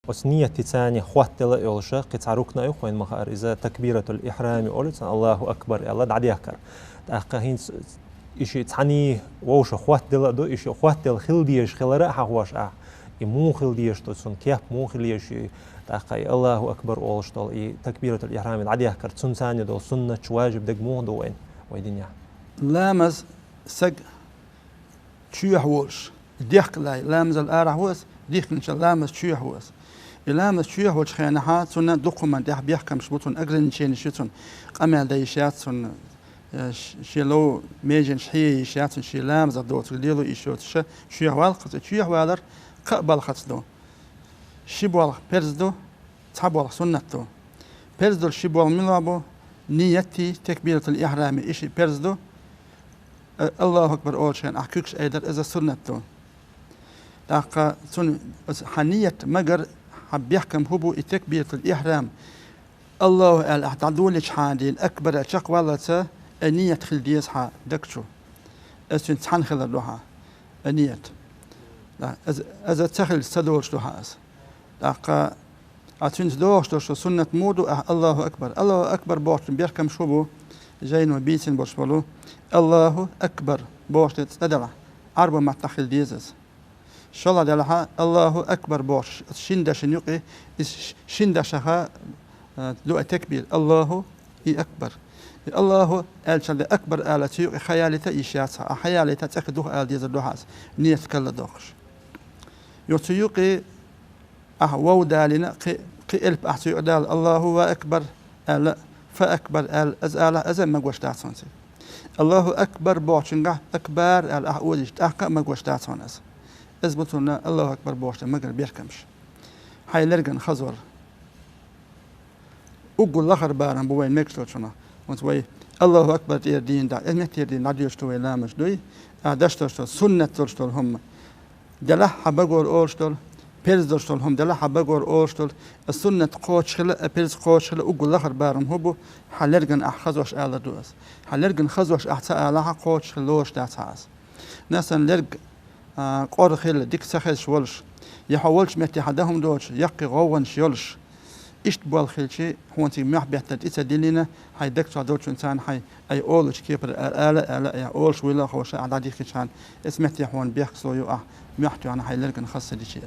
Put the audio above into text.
وسنية ثانية خوات لا يولش قطع ركنا يخوين مخار إذا تكبيرة الإحرام قلت الله أكبر الله دعدي أكر تأخين إشي تعني ووش خوات دل دو إشي خوات دل خلديش خلرا حواش مو خلديش تسون كيف مو خلديش تأخي الله أكبر أولش دل تكبيرة الإحرام دعدي أكر تسون ثانية دل سنة واجب دق مو دوين ويدنيا لامز سج شو حواش ديك لا لامز الأرحواس ديك إن شاء الله لامز شو حواس لامز شو حواش خيانات سنة دقم ده بيحكم شبطون أجرن شين شتون قمل دايشات سن شيلو ميجن شحي شاتن شي لامز دوت ليلو يشوت شو حوالق شو حوالر قبل خطدو شبوال بيرزدو تحبوال سنتو بيرزدو شبوال ملابو نيتي تكبيرة الإحرام إشي بيرزدو الله أكبر أول شيء أحكيكش أيضا إذا سنتو لقى سن حنية مجر حب يحكم هبو تكبيرة الإحرام الله أعتدولش حادي الأكبر أشق والله النية خلديس حا دكشو أسن تحن خلال لها النية لا إذا تخل سدوش لها لقى أتنس دوش سنة مودو الله أكبر بوشتن بيحكم شبو جاينو بيسن بوشبولو الله أكبر بوشت تدلع أربع ما تخل ديزز شاء الله دلها الله أكبر بوش شندش نيقي شندشها لو تكبير الله أكبر الله ألشل أكبر آلة يقي خيالته إيشاتها خيالته تأخذه آل ديز اللوحاس نية كلا دوخش يوتيقي وو دالنا قي ألب أحسي دال الله هو أكبر آل فأكبر آل أزم مقوش داتسونسي الله أكبر بوشنجا أكبر آل أحواليش تأخذ مقوش داتسونس اثبتونا الله أكبر بوشتا مقر بيركمش هاي لرقن خزور أقول لخر بارن بوين مكسلوشنا وانتوي الله أكبر تيردين دا إذن تيردين ناديوشتوي لامش دوي داشتوشتو سنة تورشتول هم دلح حبقور أورشتول بيرز دوشتول هم دلح حبقور أورشتول السنة قوتشخلة بيرز قوتشخلة أقول لخر بارن هبو حلرقن أحخزوش آلا دوس حلرقن خزوش أحتا آلاها قوتشخلوش داتاس ناسا لرق قارخيل ديك سخش ولش يحاولش متى حدهم دوش يقي غوانش يولش إشت بالخيلشي هونتي محبتة إتدلنا هاي دكتور دوش إنسان هاي أي أولش كيبر آلا يا أولش ولا خوش على ديك كشان اسمتي هون بيحصلوا يقع محتوا أنا هاي لرجن خاصة دي شيء